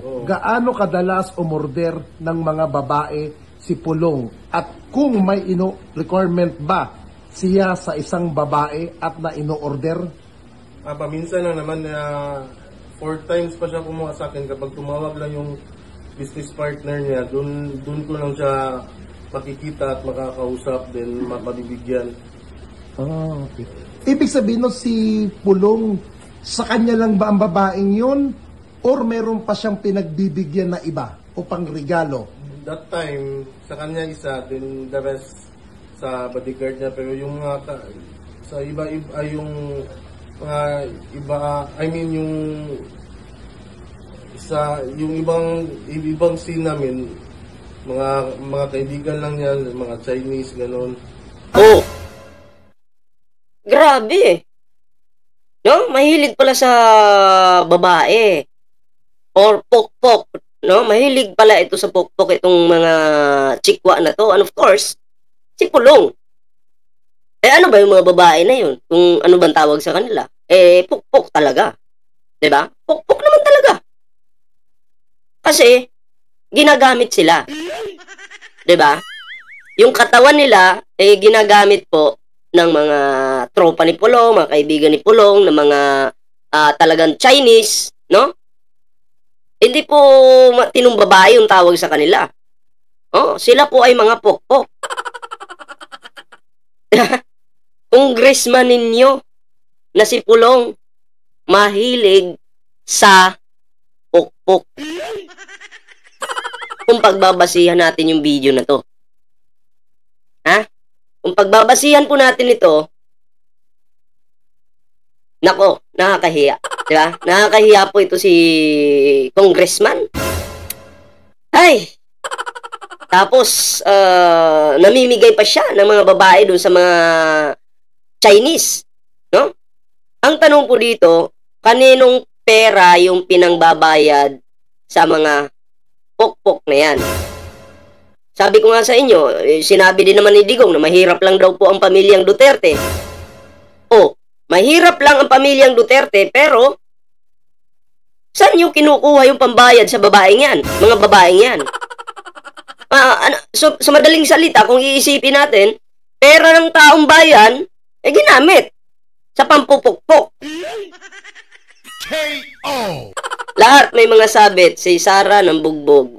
gaano kadalas umorder ng mga babae si Pulong? At kung may requirement ba siya sa isang babae at na ino-order? Paminsan lang naman, 4 times pa siya kumuha sa akin. Kapag tumawag lang yung business partner niya, dun ko lang siya makikita at makakausap, then mabibigyan. Okay. Ibig sabihin no, si Pulong, sa kanya lang ba ang babaeng yun? Or meron pa siyang pinagbibigyan na iba o pangregalo? That time, sa kanya isa, then the rest sa bodyguard niya. Pero yung sa iba-iba, yung iba, I mean yung ibang scene namin, mga kaibigan lang niya, mga Chinese, gano'n. Oh! Grabe! No? Mahilig pala sa babae. Or pokpok. No? Mahilig pala ito sa pokpok, itong mga chikwa na to. And of course, si Pulong. Ano ba yung mga babae na yun? Kung ano bang tawag sa kanila? Pokpok talaga. Diba? Pokpok naman talaga. Kasi, ginagamit sila. Diba? Yung katawan nila, ginagamit po ng mga tropa ni Pulong, mga kaibigan ni Pulong, ng mga talagang Chinese, no? Hindi po tinong babae yung tawag sa kanila. Sila po ay mga pokpok. Congressman ninyo na si Pulong, mahilig sa pokpok. Kung pagbabasihan natin yung video na to. Kung pagbabasihan po natin ito, nako, nakakahiya. Diba? Nakakahiya po ito si Congressman. Ay! Tapos, namimigay pa siya ng mga babae dun sa mga Chinese. No? Ang tanong po dito, kaninong pera yung pinangbabayad sa mga pokpok na yan? Sabi ko nga sa inyo, sinabi din naman ni Digong na mahirap lang daw po ang pamilyang Duterte. Mahirap lang ang pamilyang Duterte, pero saan nyo kinukuha yung pambayad sa babaeng yan? Mga babaeng yan. So, sa madaling salita, kung iisipin natin, pera ng taong bayan, ginamit sa pampupukpok. K.O. Lahat may mga sabit. Si Sara ng bugbog.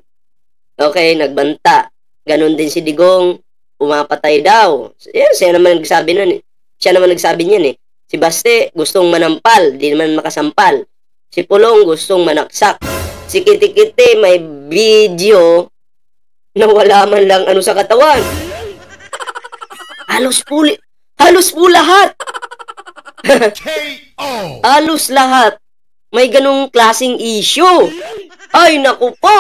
Okay, nagbanta. Ganon din si Digong, pumapatay daw. Siya naman nagsabi nun. Siya naman nagsabi niyan. Si Baste, gustong manampal, di naman makasampal. Si Pulong, gustong manaksak. Si Kiti-Kiti, may video na wala man lang ano sa katawan. Halos po lahat. K.O. Halos lahat. May ganong klaseng issue. Ay, naku po.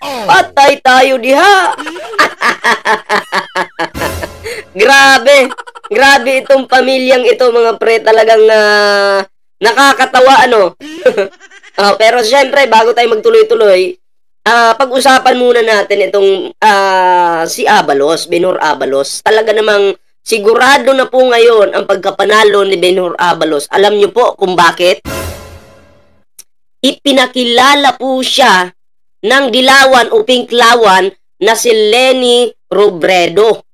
Patay tayo diha. Grabe itong pamilyang ito, mga pre, talagang nakakatawa, ano. Pero syempre, bago tayo magtuloy-tuloy, pag-usapan muna natin itong si Abalos, Benhur Abalos. Talaga namang sigurado na po ngayon ang pagkapanalo ni Benhur Abalos. Alam niyo po kung bakit? Ipinakilala po siya ng dilawan o pinklawan na si Leni Robredo.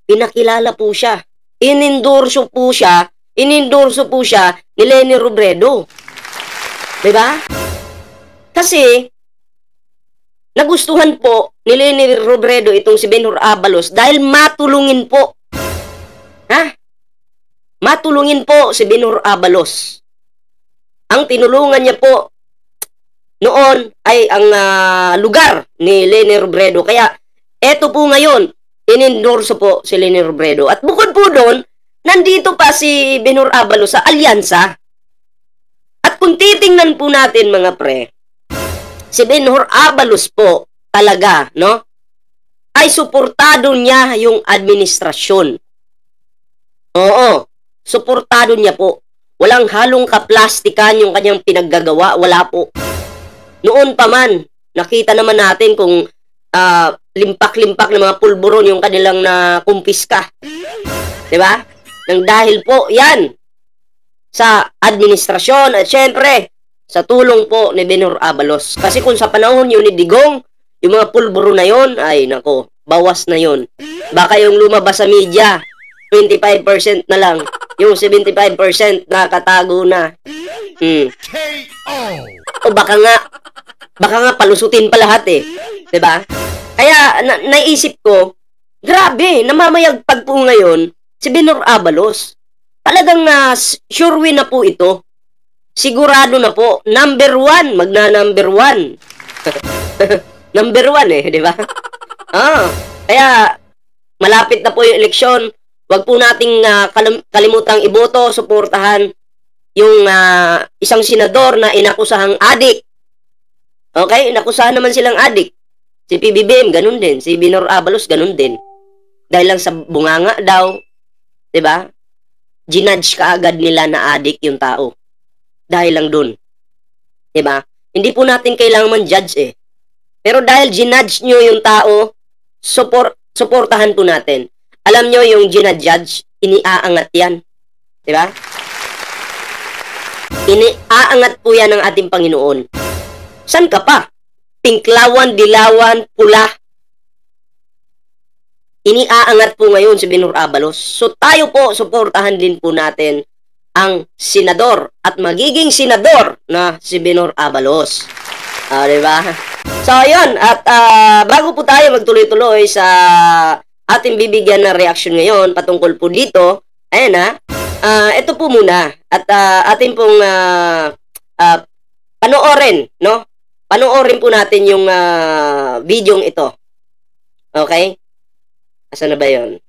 Pinakilala po siya. Inendorso po siya ni Leni Robredo. Diba? Kasi, nagustuhan po ni Leni Robredo itong si Benhur Abalos dahil matulungin po. Matulungin po si Benhur Abalos. Ang tinulungan niya po noon ay ang lugar ni Leni Robredo. Kaya, eto po ngayon, inendorso po si Leni Robredo. At bukod po doon, nandito pa si Benhur Abalos sa alyansa. At kung titingnan po natin, mga pre, si Benhur Abalos po talaga, no? Ay suportado niya yung administrasyon. Oo, suportado niya po. Walang halong kaplastikan yung kanyang pinaggagawa. Wala po. Noon pa man, nakita naman natin kung limpak-limpak ng mga pulburon yung kanilang kumpiska. Diba? Nang dahil po yan sa administrasyon at syempre sa tulong po ni Benhur Abalos. Kasi kung sa panahon yun ni Digong, yung mga pulburo na yon, ay nako, bawas na yon. Baka yung lumabas sa media, 25% na lang. Yung 75% nakatago na. O baka nga palusutin pa lahat eh. 'Di ba? Kaya naisip ko, grabe, namamayagpag po ngayon si Benhur Abalos. Talagang sure win na po ito. Sigurado na po, number 1, magna-number 1. Number 1 eh, di ba? Kaya malapit na po yung eleksyon. Huwag po nating kalimutang iboto, suportahan yung isang senador na inakusahang adik. Okay, inakusahan naman silang adik. Si PBBM, ganun din. Si Benhur Abalos, ganun din. Dahil lang sa bunganga daw, di ba? Ginudge kaagad nila na adik yung tao. Dahil lang dun. Diba? Hindi po natin kailangan man-judge eh. Pero dahil ginudge nyo yung tao, suportahan po natin. Alam nyo yung ginudge, iniaangat yan. Diba? Iniaangat po yan ng ating Panginoon. San ka pa? Pinklawan, dilawan, pula. Iniaangat po ngayon si Benhur Abalos. So tayo po, suportahan din po natin ang senador at magiging senador na si Benhur Abalos. Diba? So, ayun. At bago po tayo magtuloy-tuloy sa ating bibigyan na reaction ngayon patungkol po dito, ayan ito po muna. At ating pong panoorin, no? Panoorin po natin yung videong ito. Okay? Asan na ba yun?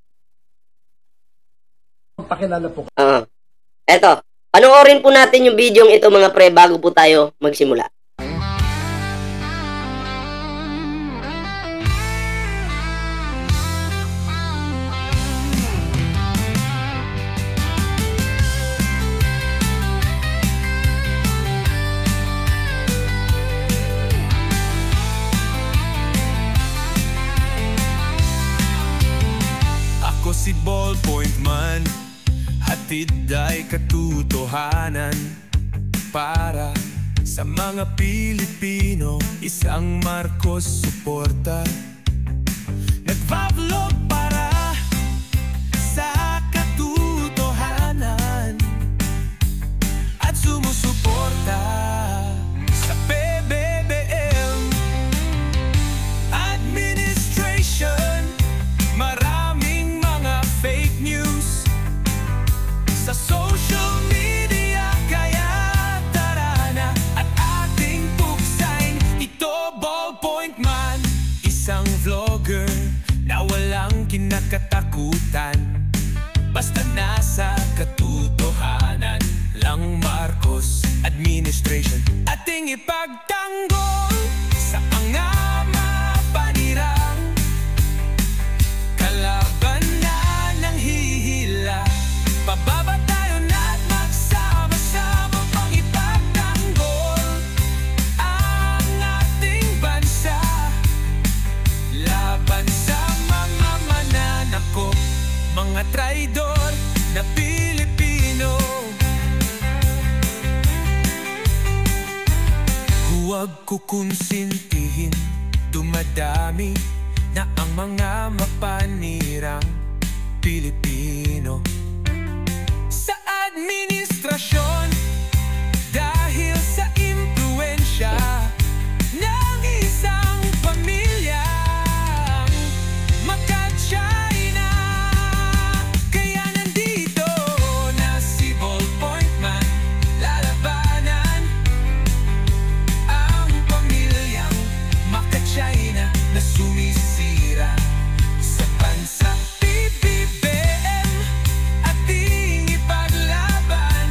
Pakilala po. Eto, panoorin po natin yung video ito mga pre bago po tayo magsimula. Ako si Ballpoint Man, hatid ay katotohanan para sa mga Pilipino. Isang Marcos suporta, nagpa-vlog para sa katotohanan at sumusuporta sa PBBM administration. Maraming mga fake news sa social media, kaya tara na at ating puksain ito. Ballpoint Man, isang vlogger na walang kinakatakutan, basta nasa katotohanan lang. Marcos administration ating ipagtanggol sa pangama panirang kalaban na nang hihila. Bababa tayo na't magsama-sama pang ipagtanggol ang ating bansa laban sa mga mananakop, mga traidor na Pilipino. Huwag kukonsintihin, dumadami na ang mga mapanirang Pilipino sa administrasyon dahil sa impluwensya ng isang pamilyang maka-China. Kaya nandito na si Ballpoint Man, lalabanan ang pamilyang maka-China na sumisira sa bansa. PBBM ating ipaglaban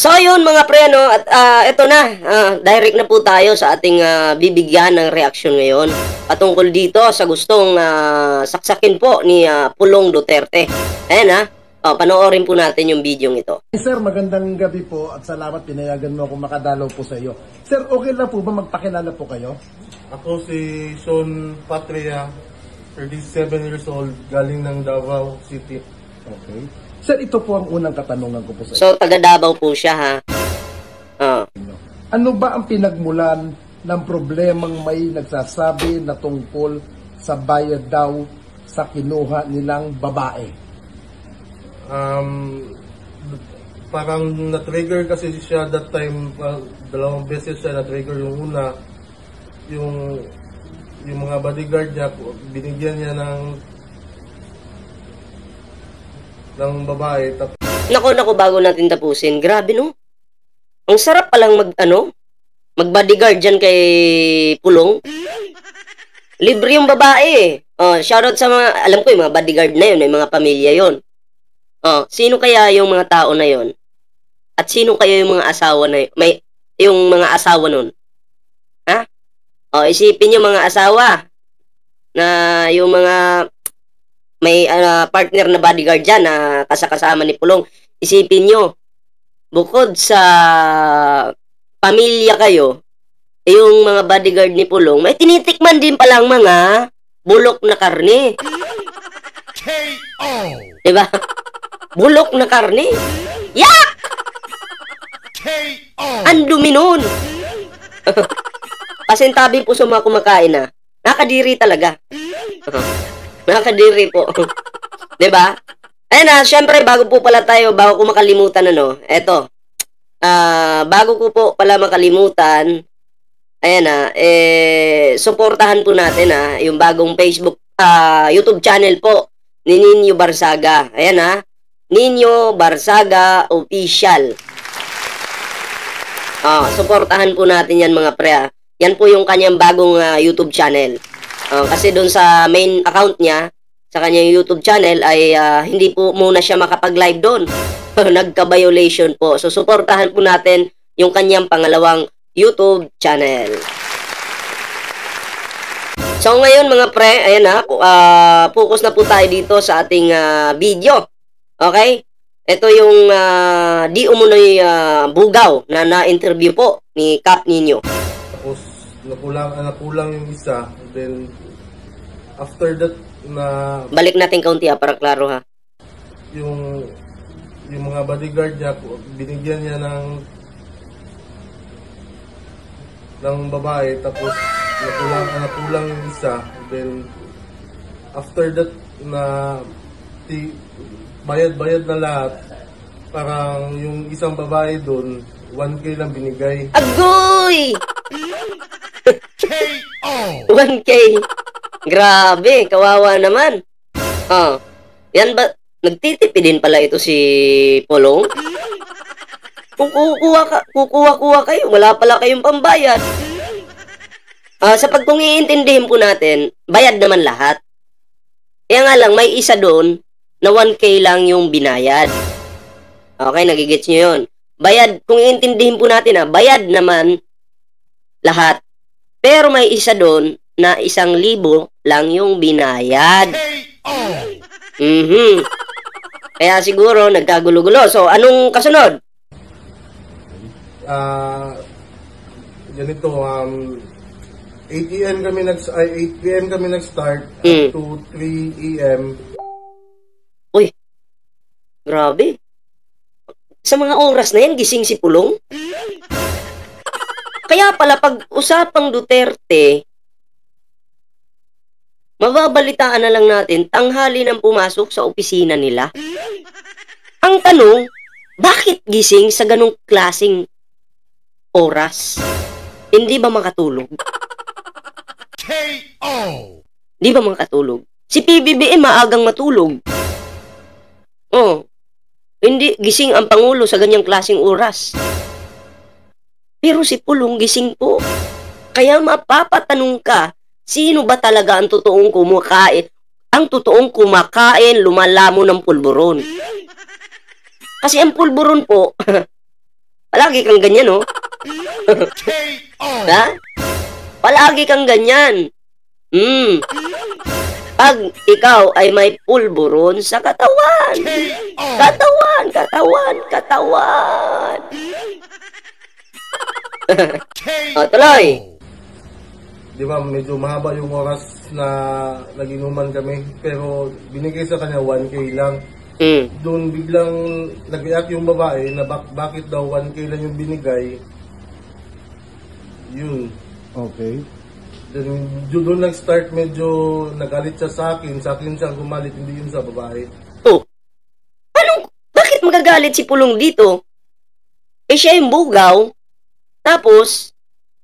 So yun mga pre, no, at eto na, direct na po tayo sa ating bibigyan ng reaksyon ngayon patungkol dito sa gustong saksakin po ni Pulong Duterte. Ayan panoorin po natin yung video ito. Sir, magandang gabi po at salamat pinayagan mo ako makadalaw po sa iyo. Sir, okay lang po ba magpakilala po kayo? Ako si Sean Patria, 37 years old, galing ng Davao City. Okay. Sir, ito po ang unang katanungan ko po sa iyo. So taga Davao po siya ha. Ano ba ang pinagmulan ng problemang may nagsasabi na tungkol sa bayad daw sa kinuha nilang babae? Parang na-trigger kasi siya that time, dalawang beses siya na-trigger. Yung una, yung mga bodyguard niya, binigyan niya ng babae. Nako, bago natin tapusin, grabe no? Ang sarap palang mag-bodyguard dyan kay Pulong. Libre yung babae shoutout sa mga, alam ko yung mga bodyguard na yun, yung mga pamilya yun. Sino kaya yung mga tao na yun? At sino kaya yung mga asawa na yun? Yung mga asawa nun? Ha? Isipin yung mga asawa na yung mga may partner na bodyguard dyan na kasama ni Pulong. Isipin nyo, bukod sa pamilya kayo, yung mga bodyguard ni Pulong, may tinitikman din palang mga bulok na karne. K.O. Diba? Bulok na karne. Yak! K.O. Ang dumi nun. Pasintabi po sa mga kumakain na. Nakadiri talaga. Nakadiri po. Diba? Ayun syempre, bago ko makalimutan, eto. Bago ko po pala makalimutan, ayan suportahan po natin yung bagong Facebook, YouTube channel po ni Nino Barsaga. Ayan Nino Barsaga Official. Suportahan po natin yan mga pre. Yan po yung kanyang bagong YouTube channel. Kasi doon sa main account niya, sa kanyang YouTube channel ay hindi po muna siya makapag-live doon. Nagka-violation po. So suportahan po natin yung kanyang pangalawang YouTube channel. So ngayon mga pre, ayan focus na po tayo dito sa ating video. Okay? Ito yung di umunoy bugaw na na-interview po ni Cap Nino. Tapos nakulang yung isa, then after that balik natin kaunti para klaro ha. Yung mga bodyguard niya, binigyan niya ng babae, tapos nakulang yung isa, then after that bayad na lahat, parang yung isang babae doon 1K lang binigay. Agoy! K.O. 1K. Grabe, kawawa naman. Yan ba, nagtitipi din pala ito si Pulong? Kung kukuha kayo, wala pala kayong pambayad. Sa pagkung iintindihin po natin, bayad naman lahat. Kaya nga lang, may isa doon na 1K lang yung binayad. Okay, nagigets nyo yun. Bayad, kung iintindihin po natin bayad naman lahat. Pero may isa doon na 1,000 lang yung binayad. Kaya siguro nagkagulo-gulo. So, anong kasunod? Ganito, 8 PM kami nag-start to 3 AM. Uy, grabe. Sa mga oras na yan, gising si Pulong? Kaya pala pag usapang Duterte, mababalitaan na lang natin tanghali nang pumasok sa opisina nila. Ang tanong, bakit gising sa ganong klaseng oras? Hindi ba makatulog? K.O. Di ba makatulog? Si PBBM maagang matulog. Hindi gising ang Pangulo sa ganyang klaseng oras. Pero si Pulong gising po. Kaya mapapatanong ka, sino ba talaga ang totoong kumakain? Ang totoong kumakain, lumalamo ng pulburon. Kasi ang pulburon po, Palagi kang ganyan, oh. KO. Ha? Palagi kang ganyan. Pag ikaw ay may pulburon sa katawan. KO. Katawan. KO. Tuloy. Di ba, medyo mahaba yung oras na naginuman kami. Pero binigay sa kanya 1K lang. Doon biglang nag-react yung babae na bakit daw 1K lang yung binigay. Yun. Okay. Then, doon nag-start medyo nagalit siya sa akin siya gumalit, hindi yun sa babae. Oh. Bakit magagalit si Pulong dito? Eh siya yung bugaw. Tapos,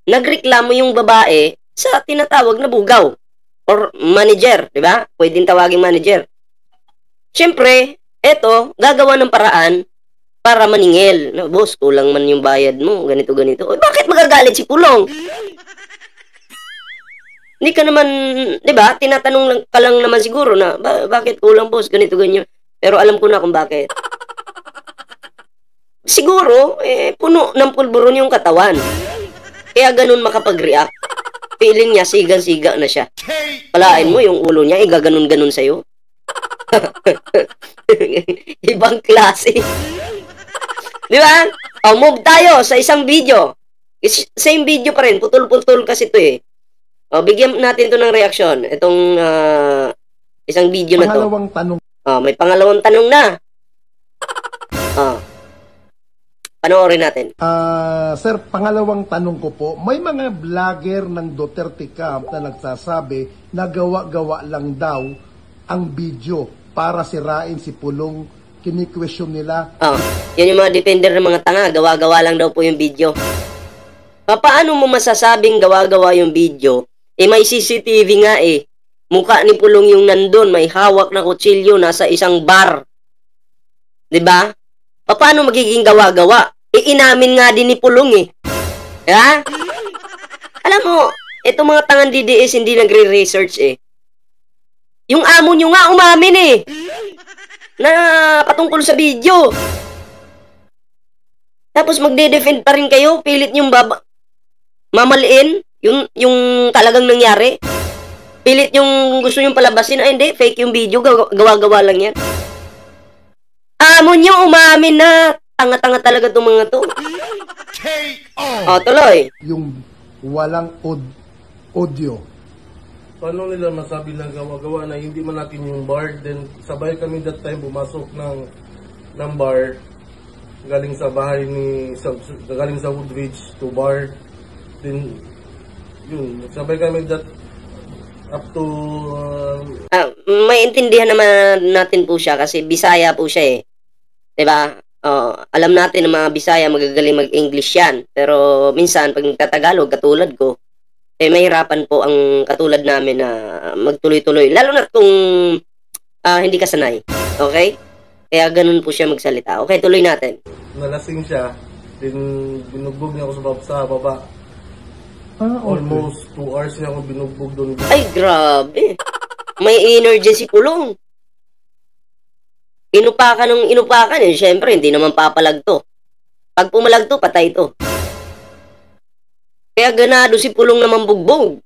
nagreklamo yung babae sa tinatawag na bugaw. Or manager, di ba? Pwedeng tawagin manager. Siyempre, eto, gagawa ng paraan para maningil. No, boss, kulang man yung bayad mo. Ganito. Oy, bakit magagalit si Pulong? Hindi ka naman, di ba? Tinatanong lang ka lang naman siguro na, bakit kulang, boss? Ganito, ganyan. Pero alam ko na kung bakit. Siguro, puno ng pulburon yung katawan. Kaya ganun makapag-react. Feeling niya, sigang-siga na siya. Palain mo yung ulo niya, gaganon-ganon sa'yo. Ibang klase. Di ba? O, move tayo sa isang video. Same video pa rin. Putol-putol kasi ito eh. O, bigyan natin to ng reaksyon. Itong isang video na to. Pangalawang tanong. O, may pangalawang tanong na. O. Panoorin natin. Sir, pangalawang tanong ko po, may mga vlogger ng Duterte Camp na nagsasabi na gawa-gawa lang daw ang video para sirain si Pulong. Kini-question nila. Yan yung mga defender ng mga tanga. Gawa-gawa lang daw po yung video. Paano mo masasabing gawa-gawa yung video? May CCTV nga eh. Mukha ni Pulong yung nandun. May hawak na kutsilyo. Nasa isang bar. Diba? Paano magiging gawa-gawa? Inamin nga din ni Pulong eh. Ha? Alam mo, itong mga tangan DDS hindi nagre-research eh. Yung amo nyo nga umamin eh. Na patungkol sa video. Tapos magde-defend pa rin kayo. Pilit yung mamaliin. Yung talagang nangyari. Pilit yung gusto yung palabasin. Ay hindi, fake yung video. Gawa-gawa lang yan. Amo nyo umamin na. Tanga-tanga talaga itong mga to. KO. Tuloy. Yung walang audio. Paano nila masabi na gawa-gawa na hindi man natin yung bar? Then sabay kami that time bumasok ng bar galing sa bahay galing sa Woodridge to bar. Then yun, sabay kami that up to Maintindihan naman natin po siya kasi Bisaya po siya eh. 'Di ba? Alam natin na mga Bisaya magagaling mag-English yan. Pero minsan pag nagtatagalog katulad ko, mahirapan po ang katulad namin na magtuloy-tuloy. Lalo na kung hindi ka sanay. Okay? Kaya ganun po siya magsalita. Okay, tuloy natin. nalasing siya. Then binugbog niya ako sa baba. Okay. Almost 2 hours niya ako binugbog doon. Ay, grabe. May energy si Pulong. Inupakan ng inupakan eh. Siyempre, hindi naman papalag to. Pag pumalag to, patay to. Kaya ganado si Pulong naman bugbog.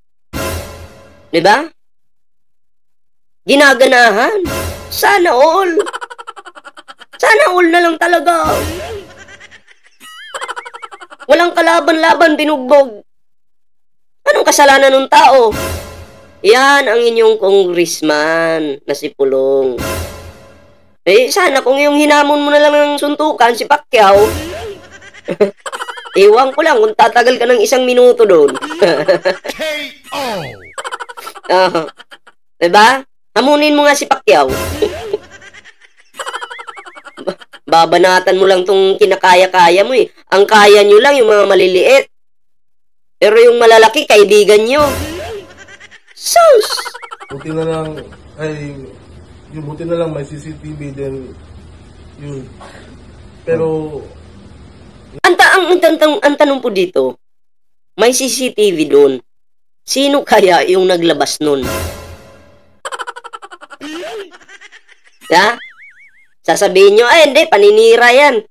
Diba? Ginaganahan. Sana all. Sana all na lang talaga. Walang kalaban-laban, binugbog. Anong kasalanan ng tao? Yan ang inyong congressman na si Pulong. Sana kung yung hinamon mo na lang ng suntukan, si Pacquiao, iwan ko lang kung tatagal ka ng 1 minuto doon. KO. Diba? Hamunin mo nga si Pacquiao. Babanatan mo lang tong kinakaya-kaya mo eh. Ang kaya nyo lang yung mga maliliit. Pero yung malalaki, kaibigan nyo. Sus! Buti na lang, buti na lang may CCTV din. Yun. Pero, Ang tanong po dito, may CCTV doon. Sino kaya yung naglabas nun? Ha? Sasabihin nyo, hindi, paninira yan.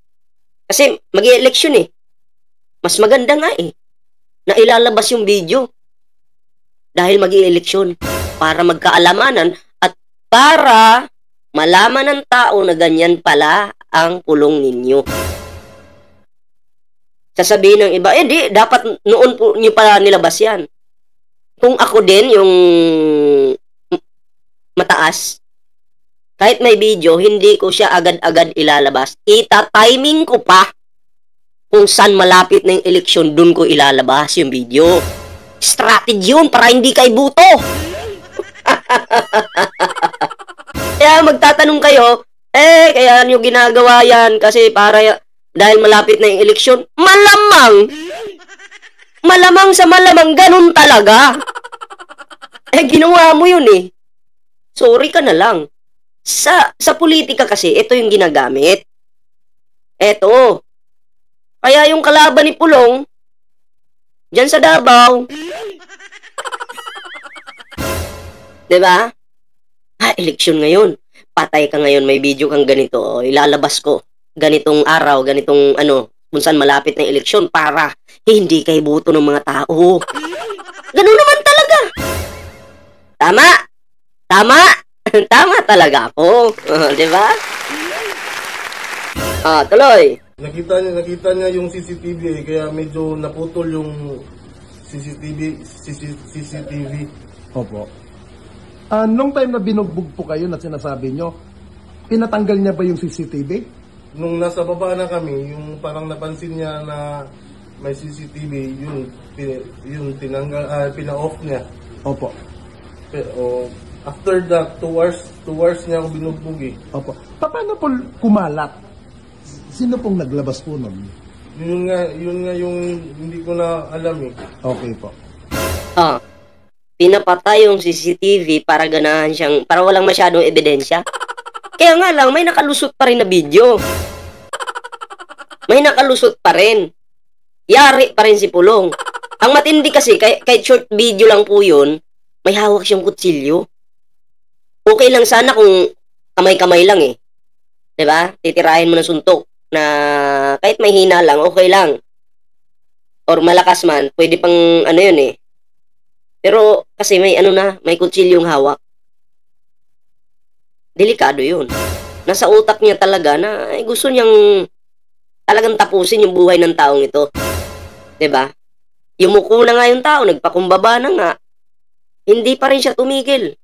Kasi mag-i-election eh. Mas maganda nga eh, na ilalabas yung video. Dahil mag-i-eleksyon para magkaalamanan at para malaman ng tao na ganyan pala ang pulong ninyo. Sasabihin ng iba, di, dapat noon po nyo pala nilabas yan. Kung ako din, yung mataas, kahit may video, hindi ko siya agad-agad ilalabas. Ita-timing ko pa kung saan malapit na yung eleksyon, dun ko ilalabas yung video. Strategy yun para hindi kay buto. Kaya magtatanong kayo, kaya nyo ginagawa yan kasi para dahil malapit na yung eleksyon. Malamang sa malamang ganun talaga. Ginawa mo yun eh. Sorry ka na lang. Sa politika kasi, ito yung ginagamit. Eto. Kaya yung kalaban ni Pulong, dyan sa Davao. Diba? Eleksyon ngayon. Patay ka ngayon, may video kang ganito. Ilalabas ko. Ganitong araw, ganitong kung saan malapit na eleksyon para hindi kay buto ng mga tao. Ganun naman talaga. Tama. Tama talaga ako. Diba? Tuloy. Nakita niya yung CCTV kaya medyo naputol yung CCTV. Opo. Nung time na binugbog po kayo na sinasabi nyo, pinatanggal niya ba yung CCTV? Nung nasa baba na kami, yung parang napansin niya na may CCTV, yun tinanggal, pina-off niya. Opo. Pero after that, 2 hours niya ako binugbog eh. Opo. Paano po kumalat? Sino pong naglabas po nun? Yun nga yung hindi ko na alam eh. Okay po. Pinapatay yung CCTV para ganahan siyang, para walang masyadong ebidensya. Kaya nga lang, may nakalusot pa rin na video. May nakalusot pa rin. Yari pa rin si Pulong. Ang matindi kasi, kahit short video lang po yun, may hawak siyang kutsilyo. Okay lang sana kung kamay-kamay lang eh. Diba? Titirahin mo ng suntok na kahit may hina lang, okay lang. Or malakas man, pwede pang yun eh. Pero kasi may may kutsilyong hawak. Delikado yun. Nasa utak niya talaga na gusto niyang talagang tapusin yung buhay ng taong ito. Diba? Yumuko na nga yung tao, nagpakumbaba na nga. Hindi pa rin siya tumigil.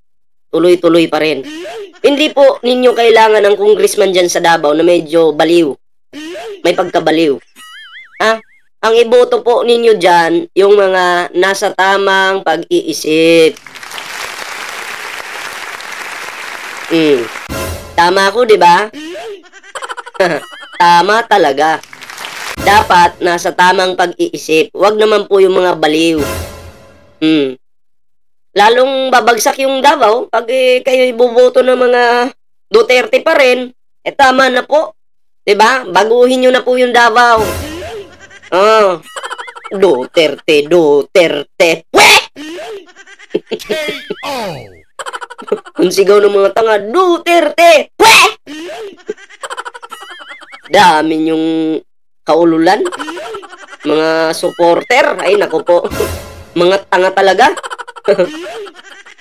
Tuloy-tuloy pa rin. Hindi po ninyo kailangan ng congressman dyan sa Davao na medyo baliw. May pagkabaliw. Ang iboto po ninyo dyan, yung mga nasa tamang pag-iisip. Tama ako, di ba? Tama talaga. Dapat nasa tamang pag-iisip. Huwag naman po yung mga baliw. Lalong babagsak yung Davao pag kayo iboboto ng mga Duterte pa rin. Tama na po. Diba? Baguhin nyo na po yung Davao. Duterte. Weh! Ang sigaw ng mga tanga, Duterte! Weh! Dami yung kaululan. Mga supporter. Ay, naku po. Mga tanga talaga.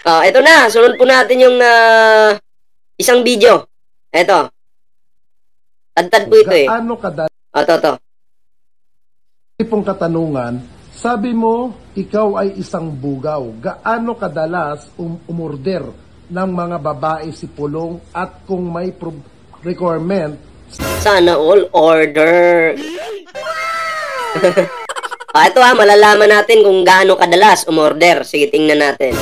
Ito na. Sunod po natin yung isang video. Ito. Tad po ito eh. Gaano kadalasan? Ito. Pong katanungan, sabi mo, ikaw ay isang bugaw. Gaano kadalas umorder ng mga babae si Pulong at kung may requirement? Sana all order. Ito malalaman natin kung gaano kadalas umorder. Sige, tingnan natin.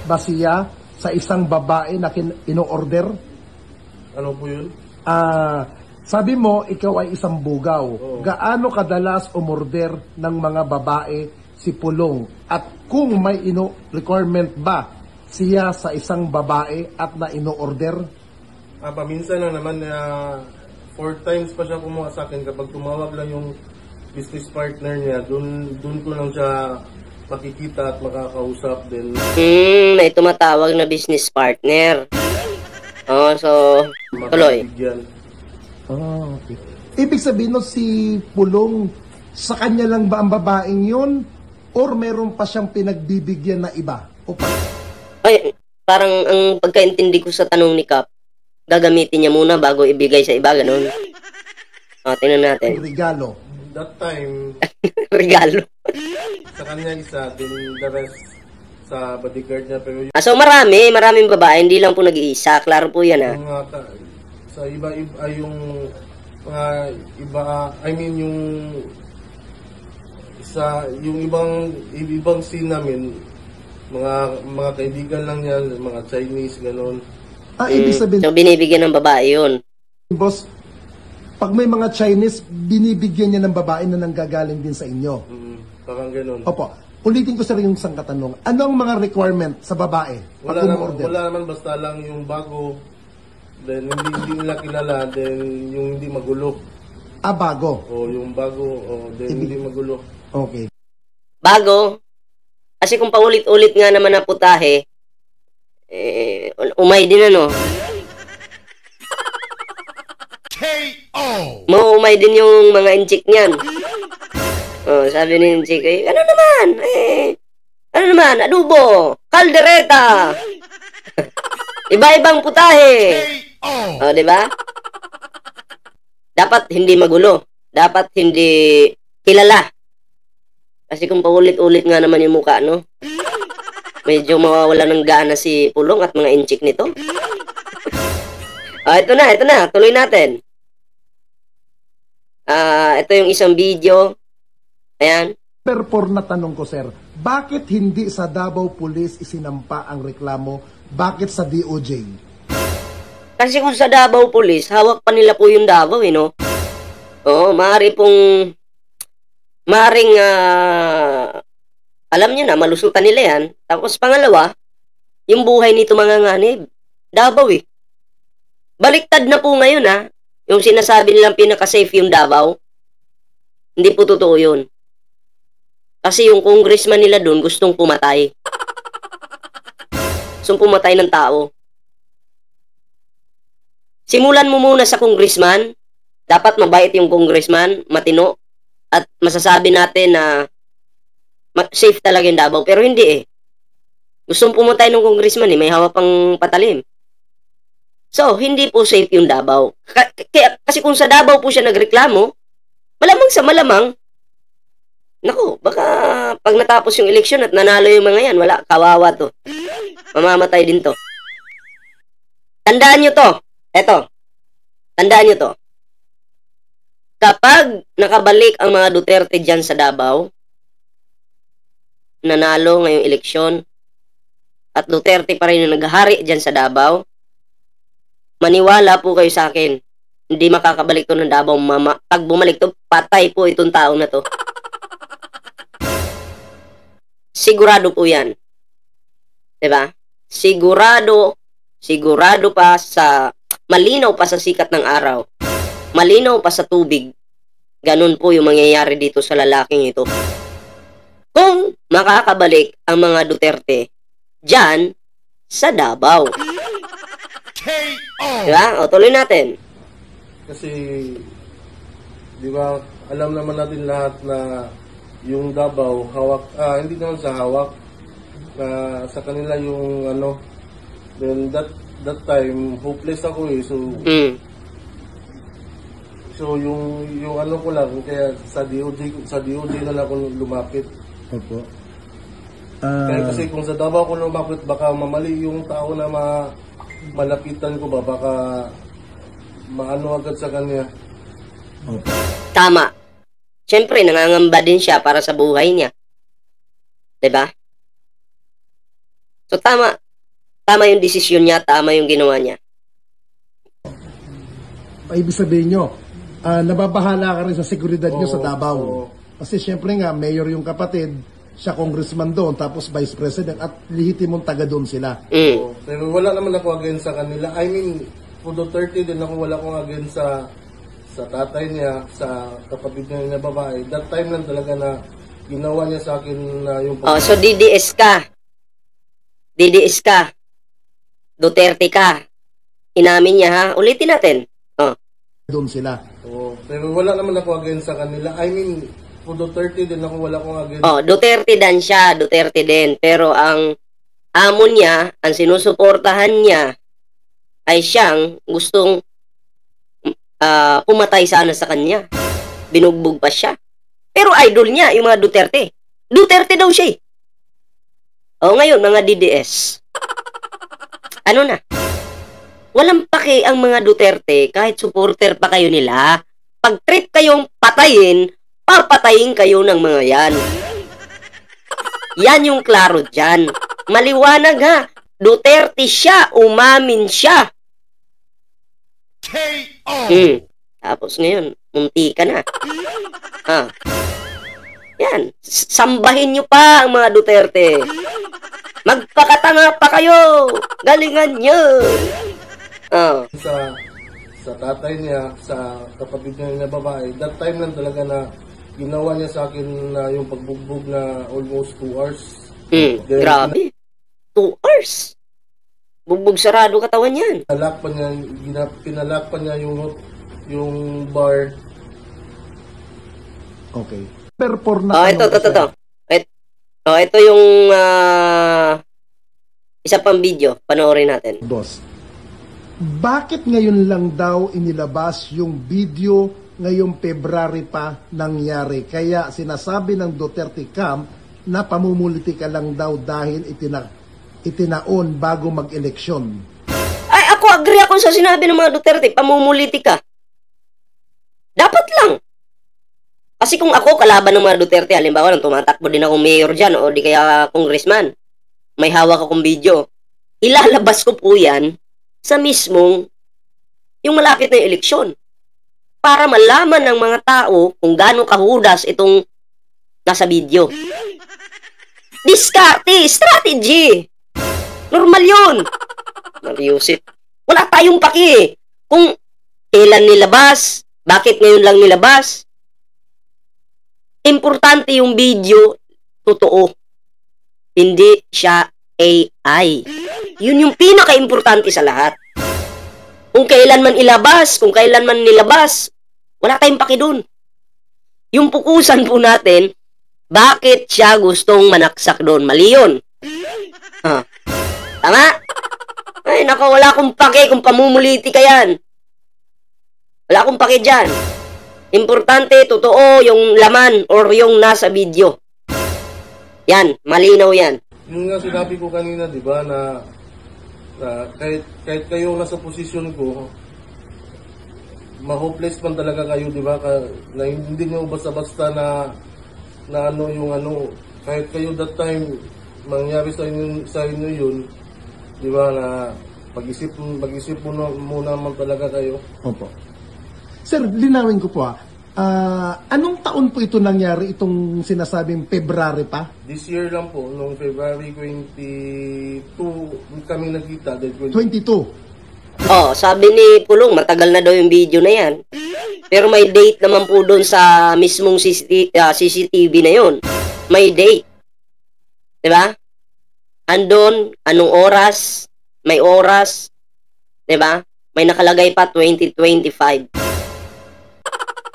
Ba siya sa isang babae na ino-order? Ano po yun? Sabi mo, ikaw ay isang bugaw. Gaano kadalas umorder ng mga babae si Pulong? At kung may requirement ba siya sa isang babae at na ino-order? Paminsan na naman 4 times pa siya kumuha sa akin kapag tumawag lang yung business partner niya. Dun ko lang siya makikita at makakausap din. May tumatawag na business partner. So, tuloy. Okay. Ibig sabihin no, si Pulong Sa kanya lang ba ang babaeng yun? Or meron pa siyang pinagbibigyan na iba? O pa? Ay, parang ang pagkaintindi ko sa tanong ni Kap, gagamitin niya muna bago ibigay sa iba, ganun. O, tingnan natin. Regalo. That time, Regalo. sa kanya isa, then the rest sa bodyguard niya. Pero yung So maraming babae, hindi lang po nag-iisa. Klaro po yan, ha? mga sa iba-iba yung mga iba, I mean yung yung ibang scene namin, mga kaibigan lang yan, mga Chinese, gano'n. Ibig sabihin, So binibigyan ng babae yun. boss, pag may mga Chinese, binibigyan niya ng babae na nanggagaling din sa inyo. Parang gano'n. Opo. Ulitin ko sa rin yung isang katanong. Ano ang mga requirement sa babae pag umorder? Wala naman, basta lang yung bago, then hindi nila kilala, then yung hindi magulo. Bago. O yung bago, then hindi magulo. Okay. Bago, kasi kung paulit-ulit nga naman na putahe, umay din ano. KO. Mauumay din yung mga inchik niyan. Sabi ni inchik, ano naman, adobo, kaldereta, iba-ibang putahe. KO. Di ba? Dapat hindi magulo. Dapat hindi kilala. Kasi kung paulit-ulit nga naman yung mukha, no? Medyo mawawala ng gana si Pulong at mga inchik nito. Ito na. Tuloy natin. Ito yung isang video. Ayan. Number 4 na tanong ko, sir. Bakit hindi sa Davao Police isinampa ang reklamo? Bakit sa DOJ? Kasi kung sa Davao Police, hawak pa nila po yung Davao, no? Oo, maaring alam nyo na, malusutan nila yan. Tapos pangalawa, yung buhay nito mga nganib, Davao Baliktad na po ngayon yung sinasabi nilang pinaka-safe yung Davao. Hindi po totoo yun. Kasi yung congressman nila doon gustong pumatay. Gustong pumatay ng tao. Simulan mo muna sa congressman. Dapat mabait yung congressman, matino. At masasabi natin na safe talaga yung Davao. Pero hindi Gustong pumatay ng congressman may hawak pang patalim. So, hindi po safe yung Davao. Kasi kung sa Davao po siya nagreklamo, malamang sa malamang, naku, baka pag natapos yung eleksyon at nanalo yung mga yan, wala, kawawa to. Mamamatay din to. Tandaan nyo to. Eto. Tandaan nyo to. Kapag nakabalik ang mga Duterte dyan sa Davao, nanalo ngayong eleksyon, at Duterte pa rin yung naghahari dyan sa Davao, maniwala po kayo sa akin, hindi makakabalik to ng Davao. Pag bumalik to, patay po itong tao na to. Sigurado po yan. Diba? Sigurado pa sa, malinaw pa sa sikat ng araw. Malinaw pa sa tubig. Ganun po yung mangyayari dito sa lalaking ito. Kung makakabalik ang mga Duterte dyan sa Davao. KO. Diba? O, tuloy natin. Kasi, di ba, alam naman natin lahat na yung Davao, hawak, hindi naman sa hawak, sa kanila yung then that time, hopeless ako so yung ko lang, kaya sa DOJ na lang ako lumapit. Opo. Kaya kasi kung sa Davao ako lumapit, baka mamali yung tao na malapitan ko ba, baka maano agad sa kanya. Opo. Tama. Siyempre, nangangamba din siya para sa buhay niya. Diba? So, tama. Tama yung desisyon niya, tama yung ginawa niya. Ibig sabihin nyo, nababahala ka rin sa seguridad nyo sa Davao. oo. Kasi syempre nga, mayor yung kapatid, siya congressman doon, tapos vice president, at lihitimong taga doon sila. So, pero wala naman ako against sa kanila. I mean, kung Duterte din ako, wala akong against sa tatay niya, sa kapatid niya na babae. That time lang talaga na ginawa niya sa akin na yung So DDS ka. DDS ka. Duterte ka. Inamin niya ha. Ulitin natin. Doon sila. Oo, pero wala naman ako against sa kanila. I mean, Kung Duterte din ako, wala akong against. Oh, Duterte din siya, Duterte din. Pero ang amo niya, ang sinusuportahan niya, ay siyang gustong pumatay sana sa kanya. Binugbog pa siya. Pero idol niya, yung mga Duterte. Duterte daw siya eh. O ngayon, mga DDS. Ano na? Walang paki ang mga Duterte kahit supporter pa kayo nila. Pag trip kayong patayin, papatayin kayo ng mga yan. Yan yung klaro dyan. Maliwanag ha. Duterte siya, umamin siya. KO. Tapos ngayon, munti ka na. Yan. Sambahin nyo pa ang mga Duterte. Magpakatanga pa kayo. Galingan nyo. Sa tatay niya, sa kapatid niya na babae, that time lang talaga na ginawa niya sa akin na yung pagbugbog na almost 2 hours. Then, Grabe. 2 hours. Bugbog sarado katawan yan. Pinalakpan niya yung bar. Okay. Perfor na Ito. Ito yung isa pang video. Panoorin natin. Boss, bakit ngayon lang daw inilabas yung video ngayong February pa nangyari? Kaya sinasabi ng Duterte camp na pamumuliti ka lang daw dahil itinaon bago mag-eleksyon. Ay, ako agree ako sa sinabi ng mga Duterte. Pamumuliti ka. Dapat lang. Kasi kung ako kalaban ng mga Duterte, halimbawa nang tumatakbo din akong mayor dyan o di kaya congressman, may hawak akong video, ilalabas ko po yan sa mismong yung malapit na eleksyon para malaman ng mga tao kung gaano kahudas itong nasa video. Diskarte, strategy. Normal yun. Mariusit. Wala tayong paki. Kung kailan nilabas, bakit ngayon lang nilabas, importante yung video, totoo. Hindi siya AI. Yun yung pinaka-importante sa lahat. Kung kailan man ilabas, kung kailan man nilabas, wala tayong paki dun. Yung pukusan po natin, bakit siya gustong manaksak doon? Mali yun. Tama? Ay, nako, wala akong paki kung pamumuliti ka yan. Wala akong paki dyan. Importante, totoo yung laman or yung nasa video. Yan, malinaw yan. Yung nga sinabi ko kanina, di ba, na kahit kayo nasa posisyon ko, ma-hopeless man talaga kayo, di ba, na hindi nyo basta-basta na ano yung ano, kahit kayo that time, mangyari sa inyo yun, di ba, na pag-isip muna man talaga kayo. Opo. Sir, linawin ko po anong taon po ito nangyari, itong sinasabing February pa? This year lang po, noong February 22, kami nagkita. 22. Oh, sabi ni Pulong, matagal na daw yung video na yan. Pero may date naman po doon sa mismong CCTV na yun. May date. Diba? Andon, anong oras, may oras. Diba? May nakalagay pa 2025.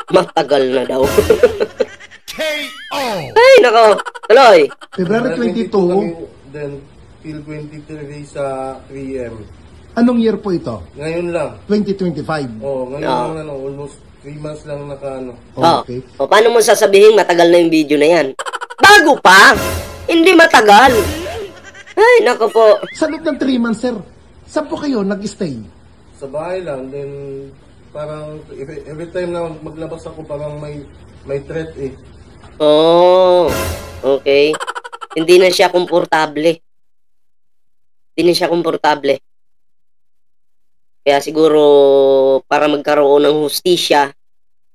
Matagal na daw. KO. Ay, nako. Tuloy. February 22. Kami, then, till 23 sa 3M. Anong year po ito? Ngayon lang. 2025. Ngayon lang, almost 3 months lang Okay. O, paano mo sasabihin matagal na yung video na yan? Bago pa. Hindi matagal. Ay, nako po. Sa loob ng 3 months, sir, saan po kayo nag-stay? Sa bahay lang, then parang every time na maglabas ako parang may threat eh. Oh, okay. Hindi na siya komportable. Hindi na siya komportable. Kaya siguro para magkaroon ng hustisya,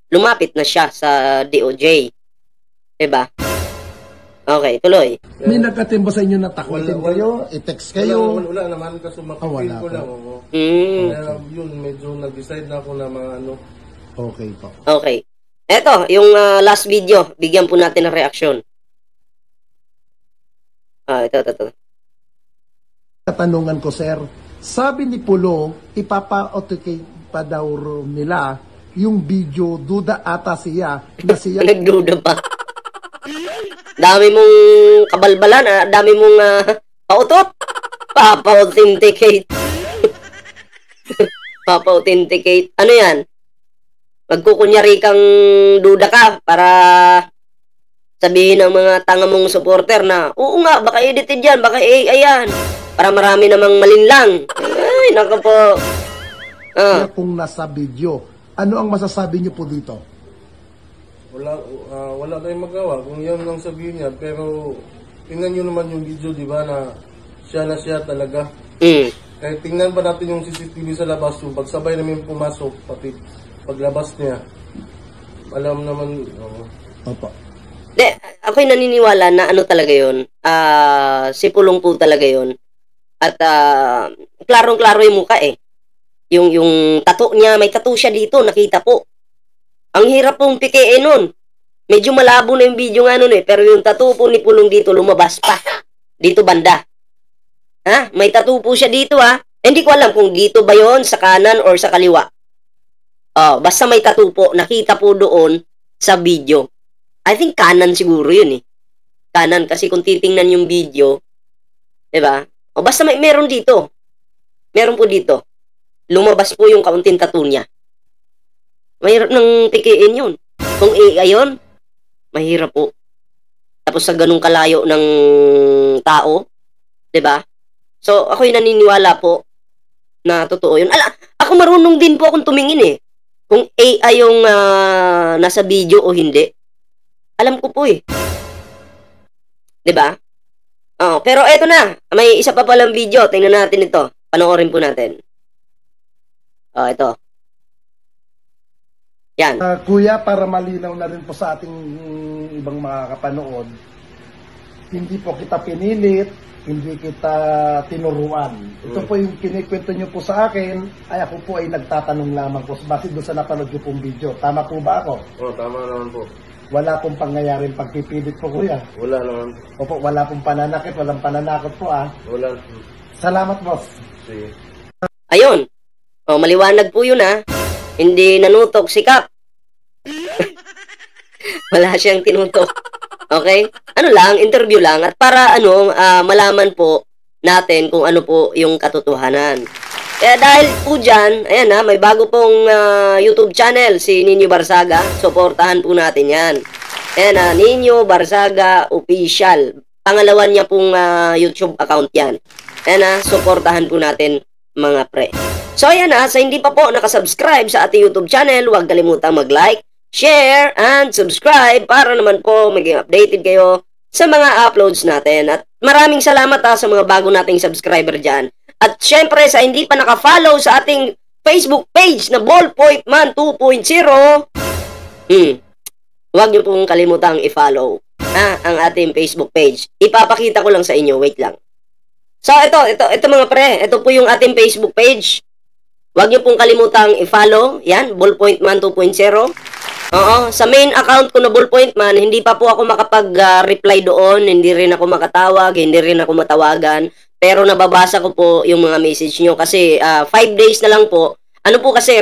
lumapit na siya sa DOJ. Diba? Okay, tuloy. May nagkatimba sa inyo na takutin kayo, i-text kayo. Wala naman kasi makipil ko lang. Kaya yun, medyo nag-decide na ako na mga ano. Okay po. Okay. Eto, yung last video, bigyan po natin ng reaksyon. Ito. Katanungan ko, sir, sabi ni Pulong, ipapa-authenticate pa daw nila yung video, duda ata siya na siya Nagduda pa. Dami mong kabalbalan, dami mong pautot. Papa-authenticate. Papa-authenticate. Ano yan? Magkukunyari kang duda ka para sabihin ng mga tanga mong supporter na, oo nga, baka edited yan, baka AI yan. Para marami namang malinlang. Ay, nako po. Kung nasa video, ano ang masasabi niyo po dito? Wala tayong magawa kung yan lang sabihin niya, pero tingnan nyo naman yung video, di ba, na siya talaga. Kaya tingnan pa natin yung CCTV sa labas, yung pagsabay namin pumasok, pati paglabas niya. Alam naman, Opo. Ako'y naniniwala na ano talaga yun, si Pulong po talaga yun. At klarong-klaro yung mukha eh. Yung tattoo niya, may tattoo siya dito, nakita po. Ang hirap pong pikiin nun. Medyo malabo na yung video nga nun eh. Pero yung tattoo po ni Pulong dito, lumabas pa. Dito banda. Ha? May tattoo po siya dito ha. Hindi ko alam kung dito ba yon sa kanan or sa kaliwa. Basta may tattoo po. Nakita po doon sa video. I think kanan siguro yun eh. Kanan kasi kung titingnan yung video, diba? Basta meron dito. Meron po dito. Lumabas po yung kaunting tattoo niya. Mahirap nang pikiin yun. Kung AI yun, mahirap po. Tapos sa ganung kalayo ng tao, 'di ba? So, ako'y naniniwala po na totoo yun. Ako marunong din po akong tumingin eh. Kung AI yung nasa video o hindi. Alam ko po eh. 'Di ba? Pero eto na. May isa pa palang video. Tingnan natin ito. Panoorin po natin. Ito. Yan. Kuya, para malinaw na rin po sa ating ibang mga kapanood, hindi po kita pinilit, hindi kita tinuruan. Ito po yung kinikwento nyo po sa akin, ay ako po ay nagtatanong lamang po base doon sa napanood nyo pong video. Tama po ba ako? Tama naman po. Wala pong pangyayaring pagpipilit po, kuya. Wala naman. Opo, wala pong pananakit, walang pananakot po Wala. Salamat, boss. Sige. Ayun. Maliwanag po yun ha. Hindi nanutok si Kap. Wala siyang tinutok. Okay? Ano lang, interview lang. At para malaman po natin kung ano po yung katotohanan. Kaya dahil po dyan, ayan ha, may bago pong YouTube channel, si Nino Barsaga. Suportahan po natin yan. Ayan ha, Nino Barsaga Official. Pangalawan niya pong YouTube account yan. Ayan ha, suportahan po natin mga pre. So ayan ha, sa hindi pa po nakasubscribe sa ating YouTube channel, huwag kalimutang mag-like, share, and subscribe para naman po maging updated kayo sa mga uploads natin. At maraming salamat sa mga bago nating subscriber dyan. At syempre sa hindi pa nakafollow sa ating Facebook page na Ballpoint Man 2.0, huwag niyo pong kalimutang i-follow ang ating Facebook page. Ipapakita ko lang sa inyo, wait lang. So ito mga pre, ito po yung ating Facebook page. Huwag niyo pong kalimutang i-follow. Yan, Ballpoint Man 2.0. Sa main account ko na Ballpoint Man, hindi pa po ako makapag-reply doon. Hindi rin ako makatawag, hindi rin ako matawagan. Pero nababasa ko po yung mga message nyo kasi 5 days na lang po. Ano po kasi,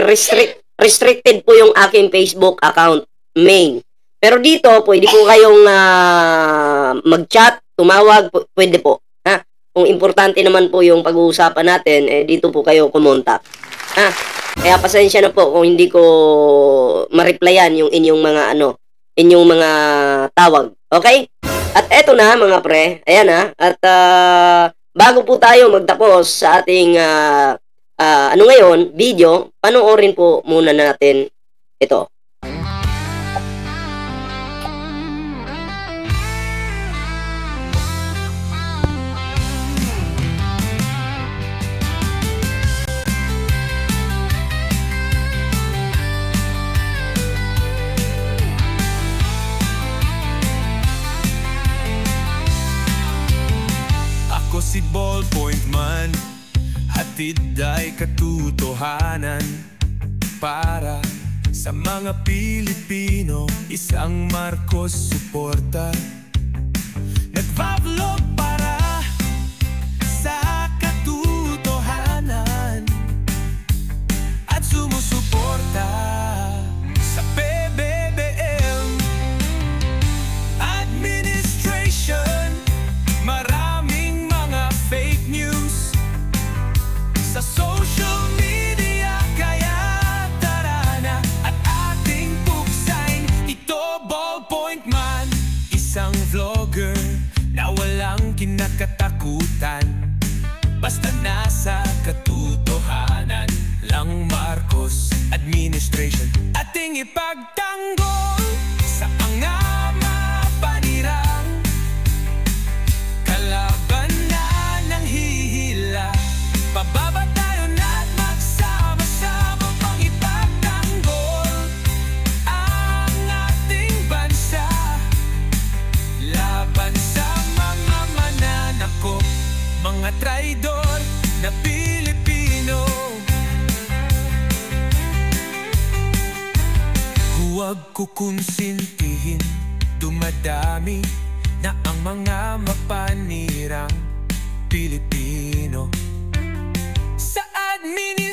restricted po yung aking Facebook account, main. Pero dito, pwede po kayong mag-chat, tumawag, pwede po. Kung importante naman po yung pag-uusapan natin, dito po kayo kumontak. Kaya pasensya na po kung hindi ko ma-replyan yung inyong mga tawag. Okay? At eto na mga pre, ayan at bago po tayo magtapos sa ating ngayon, video, panoorin po muna natin ito. Ako si Ballpoint Man, hatid ay katotohanan para sa mga Pilipino, isang Marcos suporta. Nagpa-vlog para sa katotohanan at sumusuporta sa PBBM Administration. ipagtanggol sa mga mapanirang kalabanan ng hihila. Pababa tayo na't magsama-sama pang ipagtanggol ang ating bansa laban sa mga mananakop, mga traidor na Pilipino. Huwag kukonsintihin, dumadami na ang mga mapanirang Pilipino sa administrasyon.